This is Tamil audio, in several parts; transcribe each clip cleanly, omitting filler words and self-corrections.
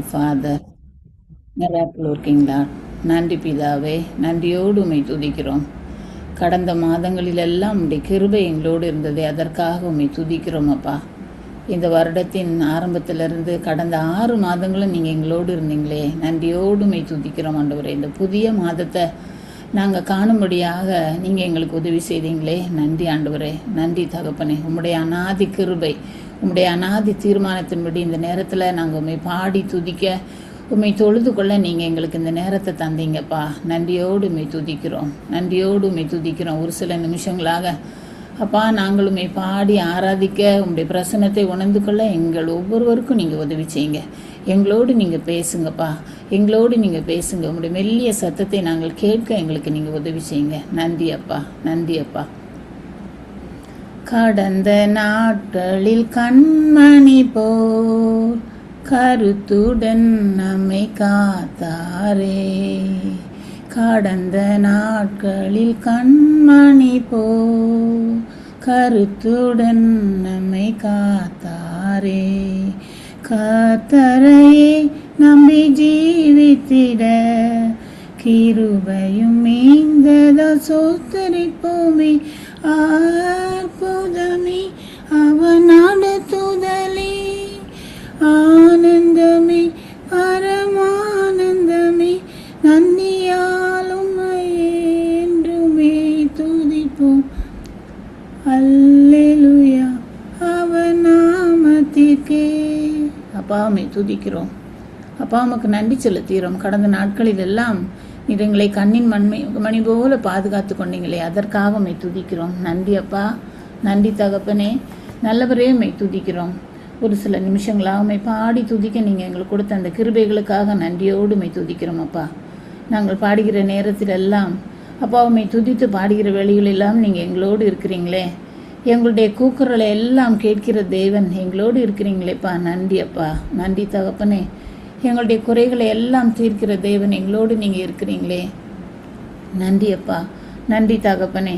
ஃபாதர், மிராக்கிள் ஒர்க்கிங் லார்ட், நன்றி பிதாவே, நன்றியோடு உம்மை துதிக்கிறோம். கடந்த மாதங்களிலெல்லாம் உம்முடைய கிருபை எங்களோடு இருந்ததே, அதற்காக உம்மை துதிக்கிறோம் அப்பா. இந்த வருடத்தின் ஆரம்பத்திலிருந்து கடந்த 6 மாதங்களும் நீங்கள் எங்களோடு இருந்தீங்களே, நன்றியோடு உம்மை துதிக்கிறோம் ஆண்டவரே. இந்த புதிய மாதத்தை நாங்கள் காணும்படியாக நீங்கள் எங்களுக்கு உதவி செய்தீங்களே, நன்றி ஆண்டவரே, நன்றி தகப்பனே. உம்முடைய அநாதி கிருபை, உம்முடைய அநாதி தீர்மானத்தின்படி இந்த நேரத்தில் நாங்கள் உம்மை பாடி துதிக்க, உம்மை தொழுது கொள்ள நீங்கள் எங்களுக்கு இந்த நேரத்தை தந்தீங்கப்பா. நன்றியோடு உம்மை துதிக்கிறோம், நன்றியோடு உம்மை துதிக்கிறோம். ஒரு சில நிமிஷங்களாக அப்பா நாங்கள் உம்மை பாடி ஆராதிக்க, உம்முடைய பிரசன்னத்தை உணர்ந்து கொள்ள எங்கள் ஒவ்வொருவருக்கும் நீங்கள் உதவி செய்யுங்க. எங்களோடு நீங்கள் பேசுங்கப்பா, எங்களோடு நீங்கள் பேசுங்க. உங்களுடைய மெல்லிய சத்தத்தை நாங்கள் கேட்க எங்களுக்கு நீங்கள் உதவி செய்யுங்க. நன்றி அப்பா, நன்றி அப்பா. கடந்த நாட்களில் கண்மணி போல் கருத்துடன் நம்மை காத்தாரே, கடந்த நாட்களில் கண்மணி போல் கருத்துடன் நம்மை காத்தாரே, கர்த்தரையே நம்பி ஜீவித்திட கிருபையும் மீந்ததா சோத்தரிப்போமே, அற்புதமே அவன் நடத்துதலே, ஆனந்தமே பரமானந்தமே, நன்றியாலும் என்றுமே துதிப்போம். அல்லேலூயா அவன் நாமத்திற்கே. அப்பாவை துதிக்கிறோம் அப்பா, உமக்கு நன்றி செலுத்துகிறோம். கடந்த நாட்களில் எல்லாம் நீர் எங்களை கண்ணின் மணி போல பாதுகாத்து கொண்டீங்களே, அதற்காக உம்மை துதிக்கிறோம். நன்றி அப்பா, நன்றி தகப்பனே, நல்லவரே உம்மை துதிக்கிறோம். ஒரு சில நிமிஷங்களாக உம்மை பாடி துதிக்க நீங்கள் எங்களுக்கு கொடுத்த அந்த கிருபைகளுக்காக நன்றியோடு உம்மை துதிக்கிறோம் அப்பா. நாங்கள் பாடுகிற நேரத்தில் எல்லாம் அப்பா உம்மை துதித்து பாடுகிற வேளைகளெல்லாம் நீங்கள் எங்களோடு இருக்கிறீங்களே, எங்களுடைய கூக்குரலை எல்லாம் கேட்கிற தேவன் எங்களோடு இருக்கிறீங்களேப்பா. நன்றி அப்பா, நன்றி தகப்பனே. எங்களுடைய குறைகளை எல்லாம் தீர்க்கிற தேவன் எங்களோடு நீங்கள் இருக்கிறீங்களே, நன்றி அப்பா, நன்றி தகப்பனே.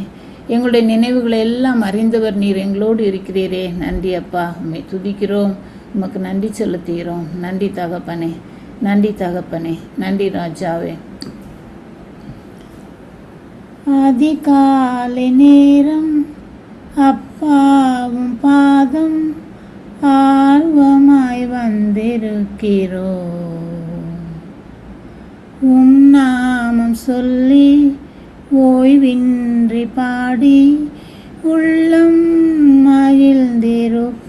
எங்களுடைய நினைவுகளை எல்லாம் அறிந்தவர் நீர் எங்களோடு இருக்கிறீரே, நன்றி அப்பா. உம்மை துதிக்கிறோம், உமக்கு நன்றி செலுத்துகிறோம். நன்றி தகப்பனே, நன்றி தகப்பனே, நன்றி ராஜாவே. அதிகாலை நேரம் அப்பாவும் பாதம் ஆர்வமாய் வந்திருக்கிறோம், உம் நாமம் சொல்லி ஓய்வின்றி பாடி உள்ளம் மகிழ்ந்திருப்போம்.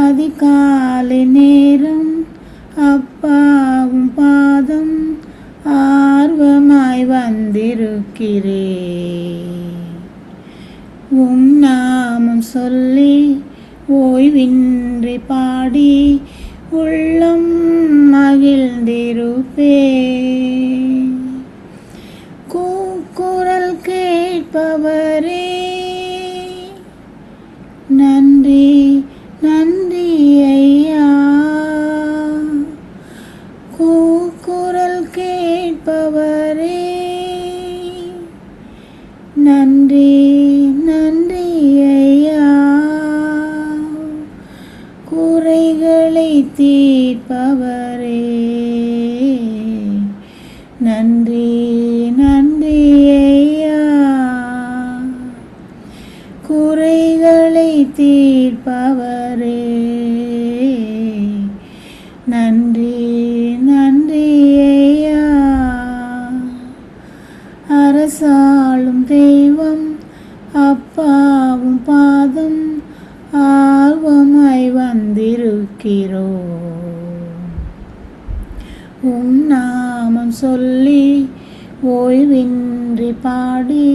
அதிகாலை நேரம் அப்பாவும் பாதம் ஆர்வமாய் வந்திருக்கிறே, உம் நாமம் சொல்லி ஓய்வின்றி பாடி உள்ளம் மகிழ்ந்திருப்பே. கூக்குரல் கேட்பவரே நன்றி, நன்றி ஐயா. கூக்குரல் கேட்பவரே நன்றி, நன்றி ஐயா. குறைகளை தீர்ப்பவரே நன்றி, நன்றி ஐயா. குறைகளை தீர்ப்பவரே நன்றி, நன்றி ஐயா. அரசாளும் தெய்வம் அப்பாவும் பாதம் ஆர்வமாய் வந்திருக்கிறோம், உம் நாமம் சொல்லி ஓய்வின்றி பாடி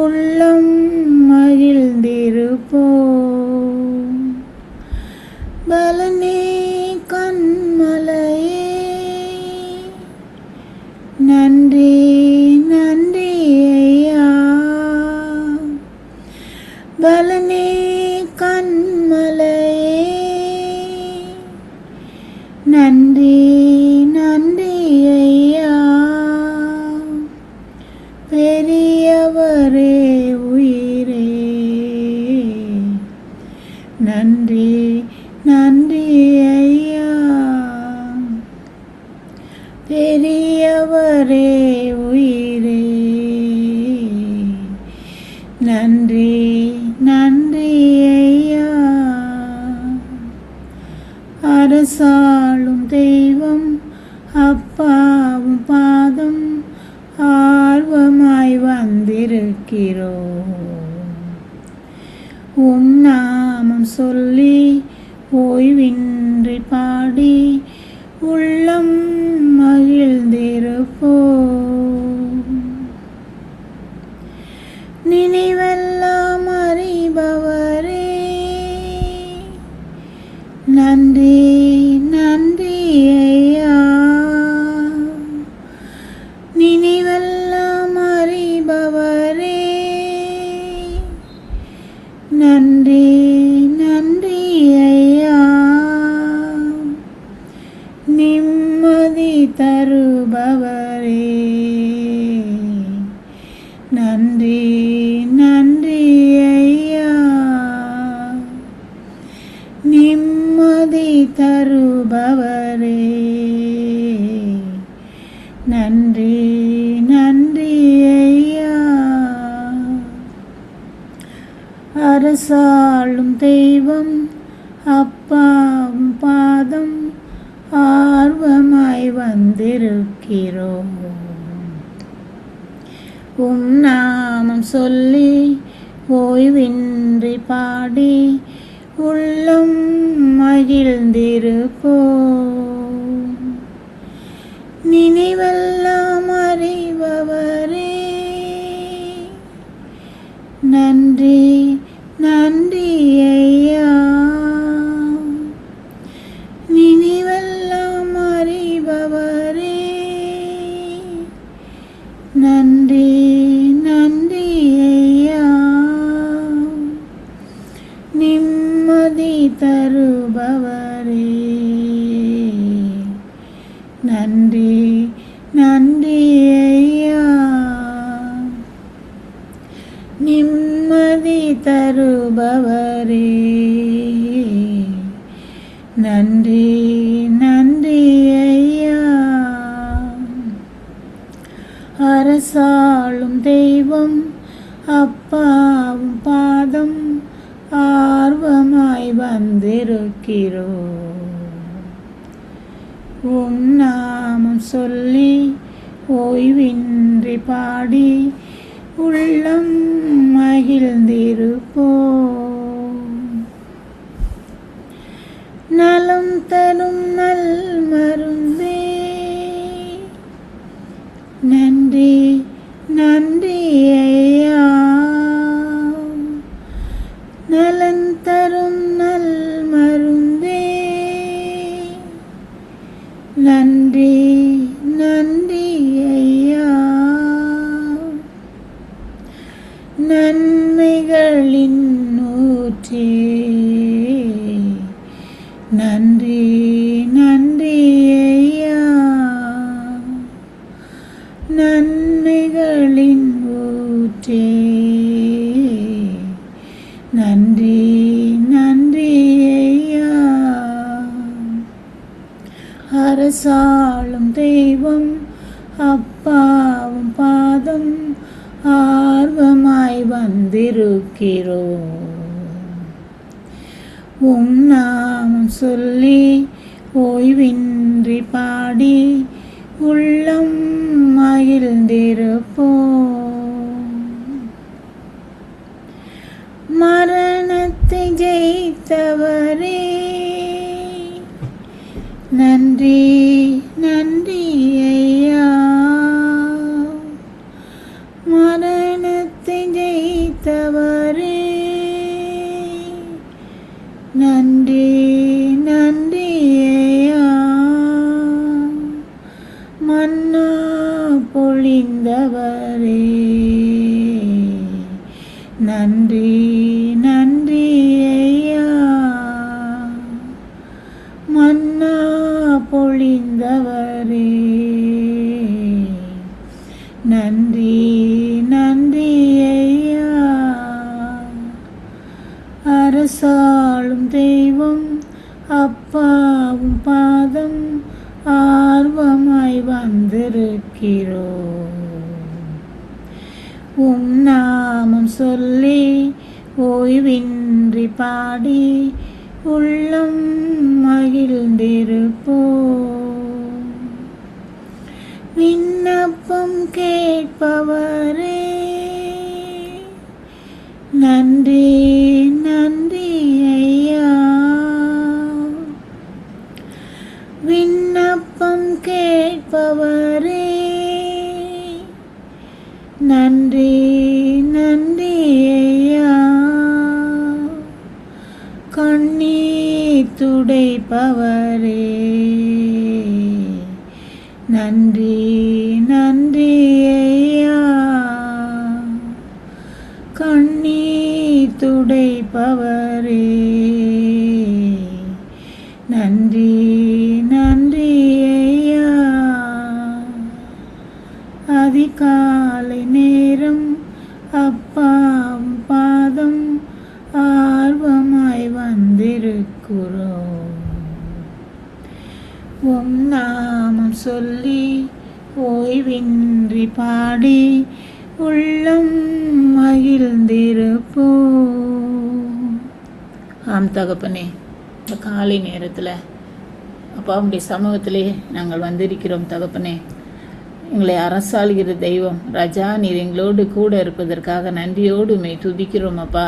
உள்ளம் மகிழ்ந்திருப்போம். பலனே கண்மலையே நன்றி, நன்றி ஐயா. பலனே கண்மலையே நன்றி, நன்றி ஐயா. பெரியவரே உயிரே நன்றி, நன்றி அரசாளும் தெய்வம் அப்பாவும் பாதம் ஆர்வமாய் வந்திருக்கிறோம். உம் நாமம் சொல்லி ஓய்வின்றி பாடி உள்ளம் மகிழ்ந்திருப்போம். நினைவெல்லாம் அறிபவரே, நன்றி நன்றி ஐயா. நினைவெல்லாம் அறிபவரே, நன்றி நன்றி ஐயா. நிம்மதி தருபவரே, நன்றி நன்றி ஐயா. நிம்மதி தருபவரே, நன்றி நன்றி ஐயா. அரசாளும் தெய்வம் அப்பாவும் பாதம் ஆர்வமாய் வந்திருக்கிறோம். உம் நாமம் சொல்லி ஓய்வின்றி பாடி உள்ளம் மகிழ்ந்திருப்போம். நினைவெல்லாம் அறிபவரே, நன்றி நன்றி ஐயா. நினைவெல்லாம் அறிபவரே, நன்றி நன்றி ஐயா. நிம்மதி தருபவரே, நன்றி நன்றி ஐயா. நிம்மதி தருபவரே, நன்றி நன்றி ஐயா. அரசாளும் தெய்வம் அப்பாவும் பாதம் ஆர்வமாய் வந்திருக்கிறோம். உம் நாமம் சொல்லி ஓய்வின்றி பாடி உள்ளம் மகிழ்ந்திருப்போம். நலம் தரும் நல் மருந்தே, நன்றி நன்றி ஐயா. நலன் தரும் நல் மருந்தே, நன்றி நன்றி ஐயா. நன்மைகளின் ஊற்றே, நன்றி நன்றி ஐயா. நன்மைகளின் ஊற்றே, நன்றி நன்றி ஐயா. அரசாளும் தெய்வம் அப்பாவும் பாதம் ஆர்வமாய் வந்திருக்கிறோம். உம் நாமம் சொல்லி ஓய்வின்றி பாடி உள்ளம் மகிழ்ந்திருப்போம். மரணத்தை ஜெயித்தவரே, நன்றி நன்றி ஐயா. மரணத்தை ஜெயித்தவரே, நன்றி நன்றி ஐயா. மன்னா பொழிந்தவரே, நன்றி நன்றி ஐயா. மன்னா பொழிந்தவரே, நன்றி நன்றி ஐயா. அரசாளும் தெய்வம் அப்பாவும் பாதம் ஆர்வமாய் வந்திருக்கிறோம். உம் நாமம் சொல்லி ஓய்வின்றி பாடி உள்ளம் மகிழ்ந்தே விண்ணப்பம் கேட்பவரே, நன்றி நன்றி ஐயா. கண்ணீர் துடைப்பவரே, நன்றி நன்றி ஐயா. கண்ணீர் துடைப்பவரே, நன்றி நன்றி ஐயா. அதிகாலை நேரம் அப்பாவும் பாதம் ஆர்வமாய் வந்திருக்கிறோம். உம் நாமம் சொல்லி ஓய்வின்றி பாடி உள்ளம் மகிழ்ந்திருப்போம். ஆம் தகப்பனே, இந்த காலை நேரத்தில் அப்பாவுடைய சமூகத்திலே நாங்கள் வந்திருக்கிறோம் தகப்பனே. எங்களை அரசாளுகிற தெய்வம் ராஜா, நீர் எங்களோடு கூட இருப்பதற்காக நன்றியோடு உம்மை துதிக்கிறோம் அப்பா.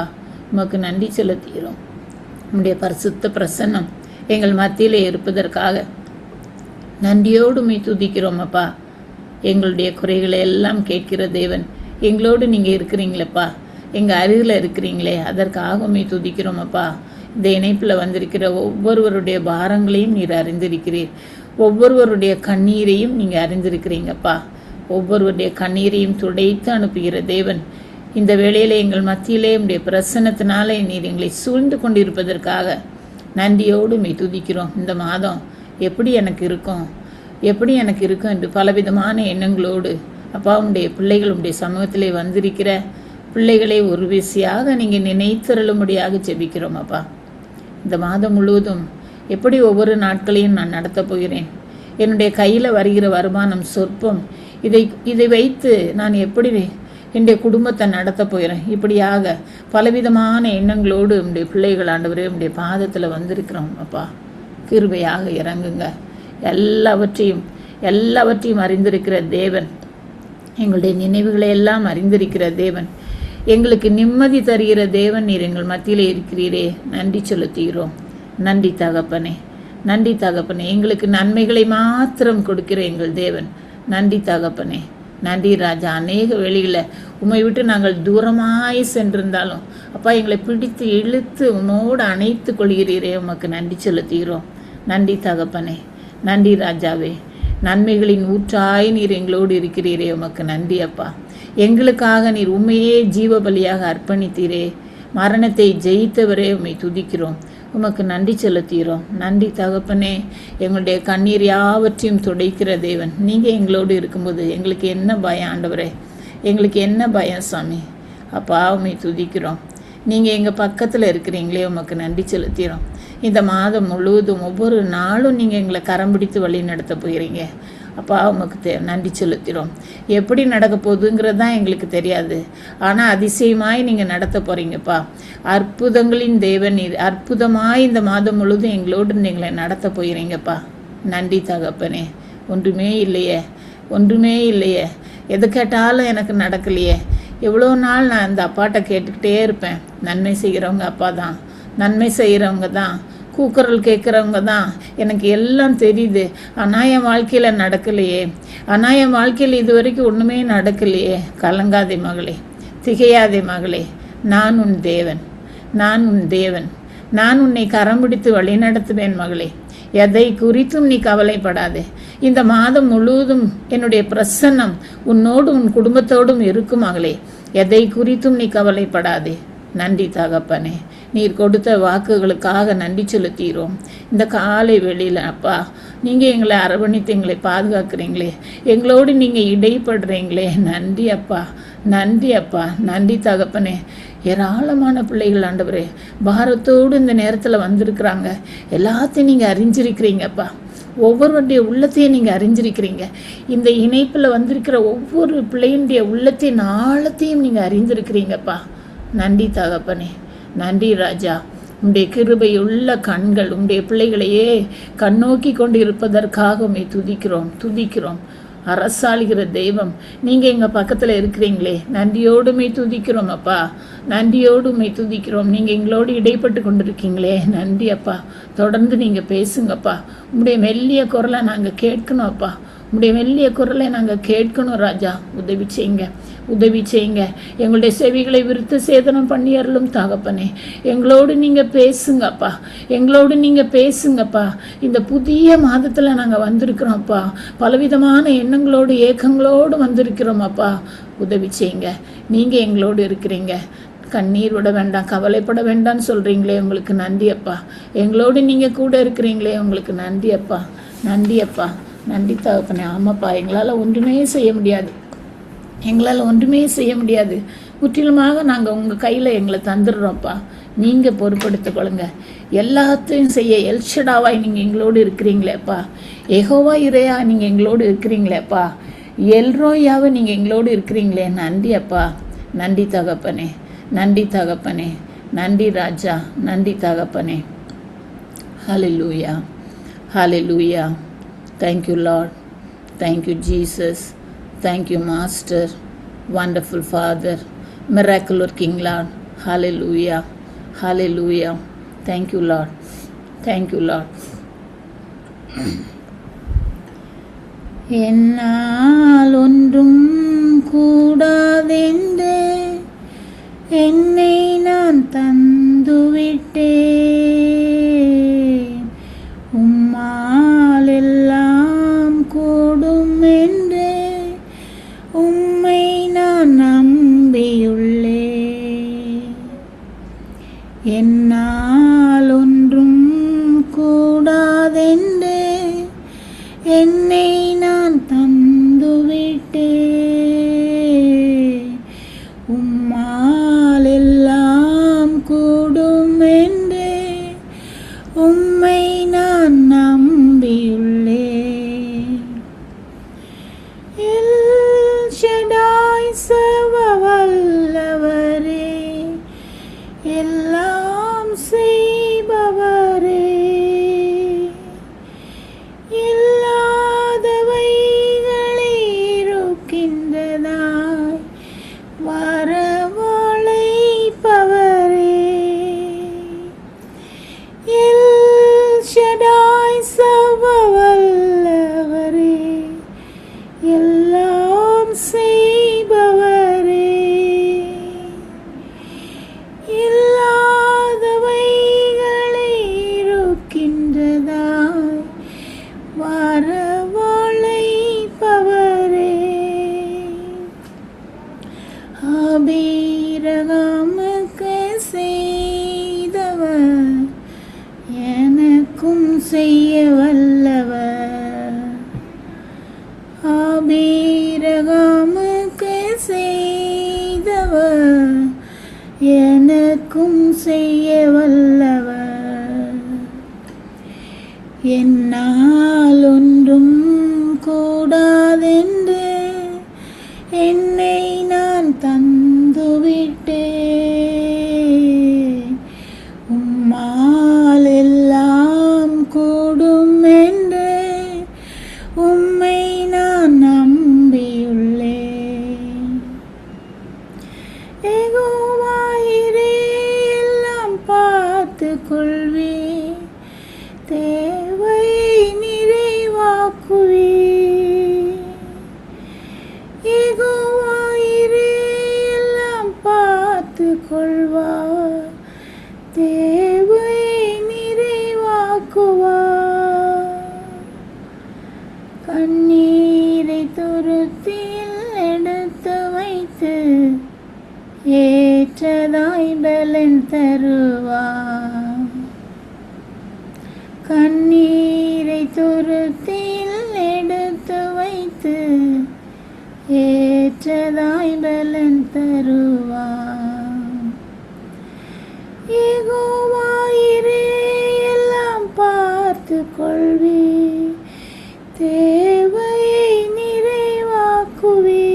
உமக்கு நன்றி செலுத்துகிறோம். உம்முடைய பரிசுத்த பிரசன்னம் எங்கள் மத்தியிலே இருப்பதற்காக நன்றியோடு உம்மை துதிக்கிறோம் அப்பா. எங்களுடைய குறைகளை எல்லாம் கேட்கிற தேவன், எங்களோடு நீங்கள் இருக்கிறீங்களேப்பா, எங்கள் அருகில் இருக்கிறீங்களே, அதற்காக உம்மை துதிக்கிறோம் அப்பா. இந்த இணைப்பில் வந்திருக்கிற ஒவ்வொருவருடைய பாரங்களையும் நீர் அறிந்திருக்கிறீர். ஒவ்வொருவருடைய கண்ணீரையும் நீங்கள் அறிந்திருக்கிறீங்கப்பா. ஒவ்வொருவருடைய கண்ணீரையும் துடைத்து அனுப்புகிற தேவன், இந்த வேளையில எங்கள் மத்தியிலே உடைய பிரசன்னத்தினாலே நீர் எங்களை சூழ்ந்து கொண்டிருப்பதற்காக நன்றியோடு உம்மை துதிக்கிறோம். இந்த மாதம் எப்படி எனக்கு இருக்கும் என்று பலவிதமான எண்ணங்களோடு அப்பா உடைய பிள்ளைகள் உடைய சமூகத்திலே வந்திருக்கிற பிள்ளைகளை ஒரு விசையாக நீங்கள் நினைத்தருளும்படியாக ஜெபிக்கிறோம் அப்பா. இந்த மாதம் முழுவதும் எப்படி ஒவ்வொரு நாட்களையும் நான் நடத்தப் போகிறேன், என்னுடைய கையில் வருகிற வருமானம் சொற்பம், இதை வைத்து நான் எப்படி என்னுடைய குடும்பத்தை நடத்த போகிறேன், இப்படியாக பலவிதமான எண்ணங்களோடு உடைய பிள்ளைகள் ஆண்டவரே உடைய பாதத்தில் வந்திருக்கிறோம் அப்பா. கிருபையாக இறங்குங்க. எல்லாவற்றையும் அறிந்திருக்கிற தேவன், எங்களுடைய நினைவுகளை எல்லாம் அறிந்திருக்கிற தேவன், எங்களுக்கு நிம்மதி தருகிற தேவன் நீர் எங்கள் மத்தியிலே இருக்கிறீரே, நன்றி செலுத்துகிறோம். நன்றி தகப்பனே, நன்றி தகப்பனே. எங்களுக்கு நன்மைகளை மாத்திரம் கொடுக்கிற எங்கள் தேவன், நன்றி தகப்பனே, நன்றி ராஜா. அநேக வேளையில் உம்மை விட்டு நாங்கள் தூரமாய் சென்றிருந்தாலும் அப்பா எங்களை பிடித்து இழுத்து உன்னோடு அணைத்து கொள்கிறீரே, உமக்கு நன்றி செலுத்துகிறோம். நன்றி தகப்பனே, நன்றி ராஜாவே. நன்மைகளின் ஊற்றாய் நீர் எங்களோடு இருக்கிறீரே, உமக்கு நன்றி அப்பா. எங்களுக்காக நீர் உண்மையே ஜீவ பலியாக அர்ப்பணித்தீரே, மரணத்தை ஜெயித்தவரே உம்மை துதிக்கிறோம், உமக்கு நன்றி செலுத்துகிறோம். நன்றி தகப்பனே. எங்களுடைய கண்ணீர் யாவற்றையும் துடைக்கிற தேவன், நீங்கள் எங்களோடு இருக்கும்போது எங்களுக்கு என்ன பயம் ஆண்டவரே, எங்களுக்கு என்ன பயம் சாமி. அப்பா உம்மை துதிக்கிறோம். நீங்கள் எங்கள் பக்கத்தில் இருக்கிறீங்களே, உமக்கு நன்றி செலுத்துகிறோம். இந்த மாதம் முழுவதும் ஒவ்வொரு நாளும் நீங்கள் எங்களை கரம் பிடித்து வழி நடத்த போகிறீங்க அப்பா. உமக்கு நன்றி செலுத்துகிறோம். எப்படி நடக்க போகுதுங்கிறது தான் எங்களுக்கு தெரியாது, ஆனால் அதிசயமாய் நீங்கள் நடத்த போகிறீங்கப்பா. அற்புதங்களின் தேவன் நீர், அற்புதமாய் இந்த மாதம் முழுவதும் எங்களோடு எங்களை நடத்த போகிறீங்கப்பா. நன்றி தகப்பனே. ஒன்றுமே இல்லையே, எது கேட்டாலும் எனக்கு நடக்கலையே. எவ்வளோ நாள் நான் இந்த அப்பாட்ட கேட்டுக்கிட்டே இருப்பேன். நன்மை செய்கிறவங்க அப்பா தான், நன்மை செய்கிறவங்க தான், கூக்குரல் கேட்குறவங்க தான், எனக்கு எல்லாம் தெரியுது, ஆனால் என் வாழ்க்கையில் நடக்கலையே, ஆனால் என் வாழ்க்கையில் இது வரைக்கும் ஒன்றுமே நடக்கலையே. கலங்காதே மகளே, திகையாதே மகளே, நான் உன் தேவன், நான் உன்னை கரம் பிடித்து வழி நடத்துவேன் மகளே. எதை குறித்தும் நீ கவலைப்படாதே. இந்த மாதம் முழுவதும் என்னுடைய பிரசன்னம் உன்னோடு உன் குடும்பத்தோடும் இருக்கும் மகளே. எதை குறித்தும் நீ கவலைப்படாதே. நன்றி தகப்பனே. நீர் கொடுத்த வாக்குகளுக்காக நன்றி செலுத்துகிறோம். இந்த காலை வெளியில் அப்பா நீங்கள் எங்களை அரவணைத்து எங்களை பாதுகாக்கிறீங்களே, எங்களோடு நீங்கள் இடைப்படுறீங்களே, நன்றி அப்பா, நன்றி தகப்பனே. ஏராளமான பிள்ளைகள் ஆண்டவரே பாரத்தோடு இந்த நேரத்தில் வந்திருக்கிறாங்க. எல்லாத்தையும் நீங்கள் அறிஞ்சிருக்கிறீங்கப்பா. ஒவ்வொருவருடைய உள்ளத்தையும் நீங்கள் அறிஞ்சிருக்கிறீங்க. இந்த இணைப்பில் வந்திருக்கிற ஒவ்வொரு பிள்ளையினுடைய உள்ளத்தையும் ஆழத்தையும் நீங்கள் அறிந்திருக்கிறீங்கப்பா. நன்றி தகப்பனே, நன்றி ராஜா. உம்முடைய கிருபையுள்ள கண்கள் உம்முடைய பிள்ளைகளையே கண்ணோக்கி கொண்டு இருப்பதற்காக உம்மை துதிக்கிறோம். அரசாளுகிற தெய்வம், நீங்கள் எங்கள் பக்கத்தில் இருக்கிறீங்களே, நன்றியோடுமை துதிக்கிறோம் அப்பா, நன்றியோடுமை துதிக்கிறோம். நீங்கள் எங்களோடு இடைப்பட்டு கொண்டிருக்கீங்களே, நன்றி அப்பா. தொடர்ந்து நீங்கள் பேசுங்கப்பா. உங்களுடைய மெல்லிய குரலை நாங்கள் கேட்கணும் அப்பா, உங்களுடைய மெல்லிய குரலை நாங்கள் கேட்கணும் ராஜா. உதவி செய்யுங்க, உதவி செய்யுங்க. எங்களுடைய செவிகளை விருத்த சேதனம் பண்ணி அருளும் தகப்பனே. எங்களோடு நீங்கள் பேசுங்கப்பா, எங்களோடு நீங்கள் பேசுங்கப்பா. இந்த புதிய மாதத்தில் நாங்கள் வந்திருக்கிறோம்ப்பா, பலவிதமான எண்ணங்களோடு ஏக்கங்களோடு வந்திருக்கிறோம் அப்பா. உதவி செய்யுங்க. நீங்கள் எங்களோடு இருக்கிறீங்க. கண்ணீர் விட வேண்டாம், கவலைப்பட வேண்டாம்னு சொல்கிறீங்களே, உங்களுக்கு நன்றி அப்பா. எங்களோடு நீங்கள் கூட இருக்கிறீங்களே, உங்களுக்கு நன்றி அப்பா, நன்றி அப்பா, நன்றி தகப்பனே. ஆமாப்பா, எங்களால் ஒன்றுமே செய்ய முடியாது, எங்களால் ஒன்றுமே செய்ய முடியாது. முற்றிலுமாக நாங்கள் உங்கள் கையில் எங்களை தந்துடுறோம்ப்பா. நீங்கள் பொறுப்படுத்திக் கொள்ளுங்க. எல்லாத்தையும் செய்ய எல்ஷடாவாய் நீங்கள் எங்களோடு இருக்கிறீங்களேப்பா. யெகோவா இறையா நீங்கள் எங்களோடு இருக்கிறீங்களேப்பா. எல்ரோயாவை நீங்கள் எங்களோடு இருக்கிறீங்களே, நன்றி அப்பா, நன்றி தகப்பனே, நன்றி தகப்பனே, நன்றி ராஜா, நன்றி தகப்பனே. ஹல்லேலூயா, ஹல்லேலூயா. Thank you Lord, thank you Jesus, thank you Master, wonderful Father, miracle working Lord. Hallelujah, hallelujah. Thank you Lord, thank you Lord. என்னால் ஒன்றும் கூடாதென்று என்னை நான் தந்துவிட்டேன், உம்மால் எல்லாம் கூடும் என்று உம்மை நான் நம்பியுள்ளேன். என்னால் ஒன்றும் கூடாதென்று என்னை நான் தந்துவிட்டேன், உம்மால் எல்லாம் கூடும் என்று உம்மை நான் நம்பியுள்ளேன். எல் ஷடாய் சர்வ வல்லவரே, எல்லாம் செய்பவரே, இல்லாதவைகளை இருக்கின்றதாய் வரவழைப்பவரே, எல் ஷடாய் சர்வ வல்லவரே, எல்லாம் செய்பவரே, இல்லாதவைகளை இருக்கின்றதாய் வரவழைப்பவரே. ஆபிரகாமுக்கு செய்தவர் எனக்கும் செய்ய வல்லவர், ஆபிரகாமுக்கு செய்தவர் எனக்கும் செய்ய வல்லவர். என்னால் ஒன்றும் கூடாதென்று என்னை நான் தந்துவிட்டேன், உம்மால் எல்லாம் கூடும் என்று உம்மை நான் நம்பியுள்ளேன். யெகோவா இரே எல்லாம் பார்த்து கொள்வே, தேவை நிறைவாக்குவே. யெகோவா இரே எல்லாம் பார்த்து கொள்வார், தேவை நிறைவாக்குவார். கண்ணீரை துருத்தியில் எடுத்து வைத்து ஏற்றதாய் பலன் தருவார். கண்ணீரை துருத்தியில் எடுத்து வைத்து ஏற்றதாய் பலன் தருவார். யெகோவா இரே எல்லாம் பார்த்து கொள்வே, தேவையை நிறைவாக்குவே.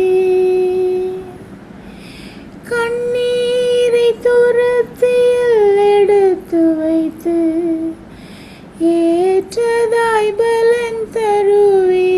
கண்ணீரை துருத்தியில் எடுத்து வைத்து ஏற்றதாய் பலன் தருவே.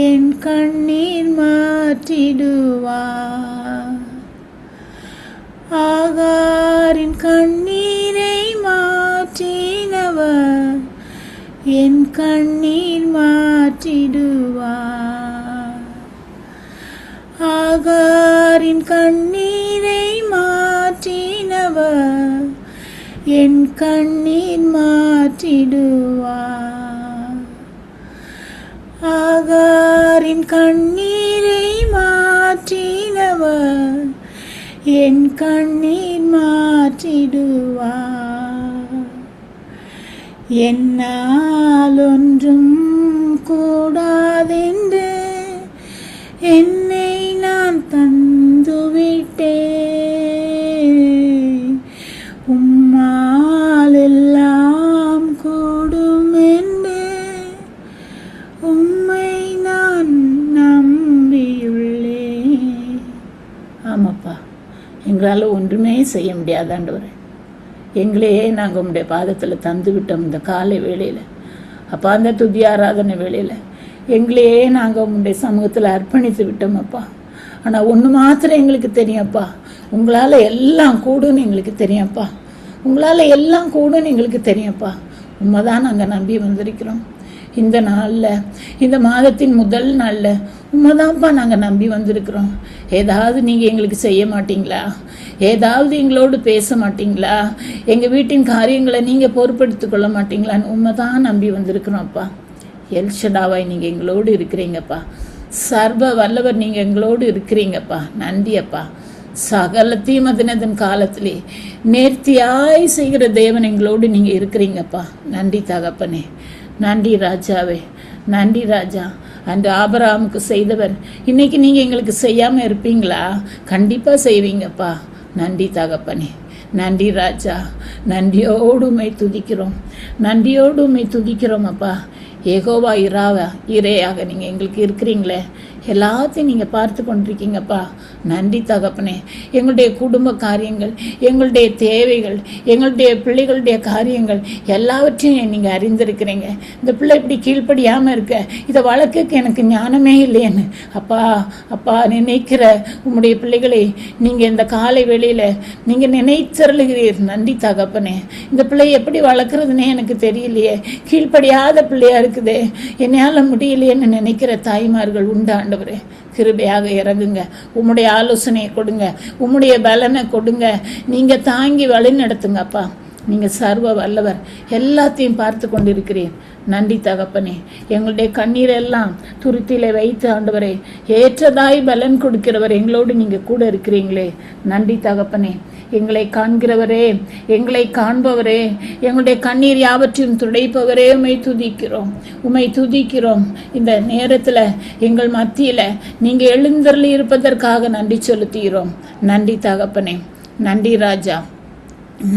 என் கண்ணீர் மாற்றிடுவார். ஆகாரின் கண்ணீரை மாற்றினவர் என் கண்ணீர் மாற்றிடுவார். ஆகாரின் கண்ணீரை மாற்றினவர் என் கண்ணீர் மாற்றிடுவார். ஆகாரின் கண்ணீரை மாற்றினவர் என் கண்ணீர் மாற்றிடுவார். என்னால் ஒன்றும் கூடாதென்று என்னை நான் தந்துவிட்டேன். உம்மால் எல்லாம் கூடும் என்று உம்மை நான் நம்பியுள்ளேன். ஆமாப்பா, எங்களால் ஒன்றுமே செய்ய முடியாது ஆண்டவரே. எங்களையே நாங்கள் உங்களுடைய பாதத்தில் தந்து விட்டோம். இந்த காலை வேளையில் அப்பா, அந்த துதி ஆராதனை வேளையில் எங்களையே நாங்கள் உங்களுடைய சமூகத்தில் அர்ப்பணித்து விட்டோம் அப்பா. ஆனால் ஒன்று மாத்திரம் எங்களுக்கு தெரியும்ப்பா, உங்களால் எல்லாம் கூடுன்னு எங்களுக்கு தெரியும்ப்பா. உங்களால் எல்லாம் கூடுன்னு எங்களுக்கு தெரியும்ப்பா. உண்மை தான் நாங்கள் நம்பி வந்திருக்கிறோம். இந்த நாளில், இந்த மாதத்தின் முதல் நாளில் உண்மைதான்ப்பா நாங்கள் நம்பி வந்திருக்கிறோம். ஏதாவது நீங்கள் எங்களுக்கு செய்ய மாட்டீங்களா? ஏதாவது எங்களோடு பேச மாட்டீங்களா? எங்கள் வீட்டின் காரியங்களை நீங்கள் பொறுப்படுத்தி கொள்ள மாட்டீங்களான்னு உண்மைதான் நம்பி வந்திருக்கிறோம்ப்பா. எல்ஷடாவாய் நீங்கள் எங்களோடு இருக்கிறீங்கப்பா. சர்வ வல்லவர் நீங்கள் எங்களோடு இருக்கிறீங்கப்பா. நன்றி அப்பா. சகல தீமதினதன் காலத்திலே நேர்த்தியாய் செய்கிற தேவன் எங்களோடு நீங்கள் இருக்கிறீங்கப்பா. நன்றி தகப்பனே, நன்றி ராஜாவே, நன்றி ராஜா. அன்று ஆபிரகாமுக்கு செய்தவர் இன்னைக்கு நீங்கள் எங்களுக்கு செய்யாமல் இருப்பீங்களா? கண்டிப்பாக செய்வீங்கப்பா. நன்றி தகப்பனே, நன்றி ராஜா. நன்றியோடு உம்மை துதிக்கிறோம், நன்றியோடு உம்மை துதிக்கிறோம் அப்பா. யெகோவா இறையாக நீங்கள் எங்களுக்கு இருக்கிறீங்களே, எல்லாத்தையும் நீங்கள் பார்த்து கொண்டிருக்கீங்கப்பா. நன்றி தகப்பனே. எங்களுடைய குடும்ப காரியங்கள், எங்களுடைய தேவைகள், எங்களுடைய பிள்ளைகளுடைய காரியங்கள் எல்லாவற்றையும் நீங்கள் அறிந்திருக்கிறீங்க. இந்த பிள்ளை இப்படி கீழ்ப்படியாமல் இருக்க, இதை வளர்க்க எனக்கு ஞானமே இல்லையேன்னு அப்பா அப்பா நினைக்கிற உங்களுடைய பிள்ளைகளை நீங்கள் இந்த காலை வேளையில் நீங்கள் நினைத்தருளுகிறீர். நன்றி தகப்பனே. இந்த பிள்ளையை எப்படி வளர்க்குறதுனே எனக்கு தெரியலையே, கீழ்ப்படியாத பிள்ளையா இருக்குதே, என்னால் முடியலையேன்னு நினைக்கிற தாய்மார்கள் உண்டு ஆண்டவரே. கிருபையாக இறங்குங்க, உம்முடைய ஆலோசனையை கொடுங்க, உம்முடைய பலனை கொடுங்க. நீங்கள் தாங்கி வழி நடத்துங்கப்பா. நீங்கள் சர்வ வல்லவர், எல்லாத்தையும் பார்த்து கொண்டிருக்கிறீர். நன்றி தகப்பனே. எங்களுடைய கண்ணீரெல்லாம் துருத்திலே வைத்து ஆண்டவரே ஏற்றதாய் பலன் கொடுக்கிறவர் எங்களோடு நீங்கள் கூட இருக்கிறீங்களே. நன்றி தகப்பனே. எங்களை காண்கிறவரே, எங்களை காண்பவரே, எங்களுடைய கண்ணீர் யாவற்றையும் துடைப்பவரே, உம்மை துதிக்கிறோம், உம்மை துதிக்கிறோம். இந்த நேரத்தில் எங்கள் மத்தியில் நீங்கள் எழுந்தருளி இருப்பதற்காக நன்றி செலுத்துகிறோம். நன்றி தகப்பனே, நன்றி ராஜா.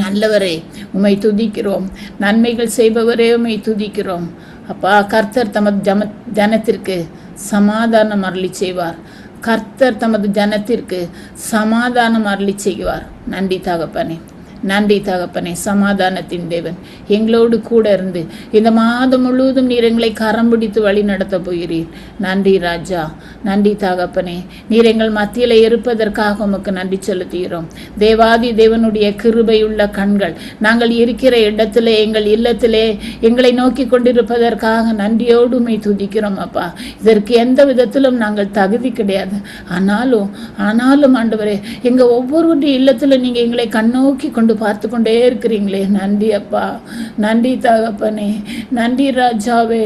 நல்லவரே, உம்மை துதிக்கிறோம். நன்மைகள் செய்பவரே, உம்மை துதிக்கிறோம் அப்பா. கர்த்தர் தமது ஜனத்திற்கு சமாதானம் அருளி செய்வார். கர்த்தர் தமது ஜனத்திற்கு சமாதானம் அருளி செய்வார். நன்றி தகப்பனே, நன்றி தகப்பனே. சமாதானத்தின் தேவன் எங்களோடு கூட இருந்து இந்த மாதம் முழுவதும் நீர் எங்களை கரம் பிடித்து வழி நடத்த போகிறீர். நன்றி ராஜா, நன்றி தகப்பனே. நீர் எங்கள் மத்தியில் இருப்பதற்காக உமக்கு நன்றி செலுத்துகிறோம். தேவாதி தேவனுடைய கிருபையுள்ள கண்கள் நாங்கள் இருக்கிற இடத்திலே, எங்கள் இல்லத்திலே எங்களை நோக்கி கொண்டிருப்பதற்காக நன்றியோடு உம்மை துதிக்கிறோம் அப்பா. இதற்கு எந்த விதத்திலும் நாங்கள் தகுதி கிடையாது. ஆனாலும் ஆண்டவரே, எங்கள் ஒவ்வொருவருடைய இல்லத்திலும் நீங்கள் எங்களை கண்ணோக்கி கொண்டு பார்த்து கொண்டே இருக்கிறீங்களே. நன்றி அப்பா, நன்றி தகப்பனே, நன்றி ராஜாவே.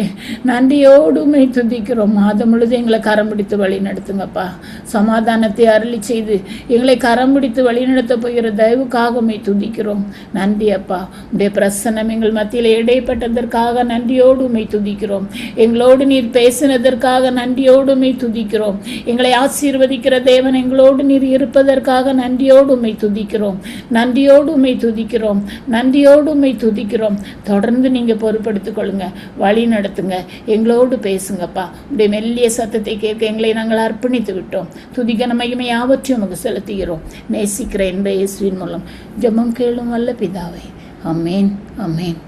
நன்றியோடுமை துதிக்கிறோம். மாதம் முழுது எங்களை கரம் பிடித்து வழி நடத்துங்கப்பா. சமாதானத்தை அருளி செய்து எங்களை கரம் பிடித்து வழி நடத்த போகிற தயவுக்காகவுமே துதிக்கிறோம். நன்றி அப்பா. உடைய பிரசன்னம் எங்கள் மத்தியில் இடைப்பட்டதற்காக நன்றியோடுமை துதிக்கிறோம். எங்களோடு நீர் பேசினதற்காக நன்றியோடுமை துதிக்கிறோம். எங்களை ஆசீர்வதிக்கிற தேவன் எங்களோடு நீர் இருப்பதற்காக நன்றியோடுமை துதிக்கிறோம். நன்றியோடு உம்மை துதிக்கிறோம், நன்றியோடு உம்மை துதிக்கிறோம். தொடர்ந்து நீங்கள் பொறுப்படுத்திக் கொள்ளுங்க, வழி நடத்துங்க, எங்களோடு பேசுங்கப்பா. உடைய மெல்லிய சத்தத்தை கேட்க எங்களை நாங்கள் அர்ப்பணித்து விட்டோம். துதிக்க மகிமை யாவற்றையும் நமக்கு செலுத்துகிறோம். நேசிக்கிற என்ப இயேசுவின் மூலம் ஜெபம் கேளும் வல்ல பிதாவே. ஆமென், ஆமென்.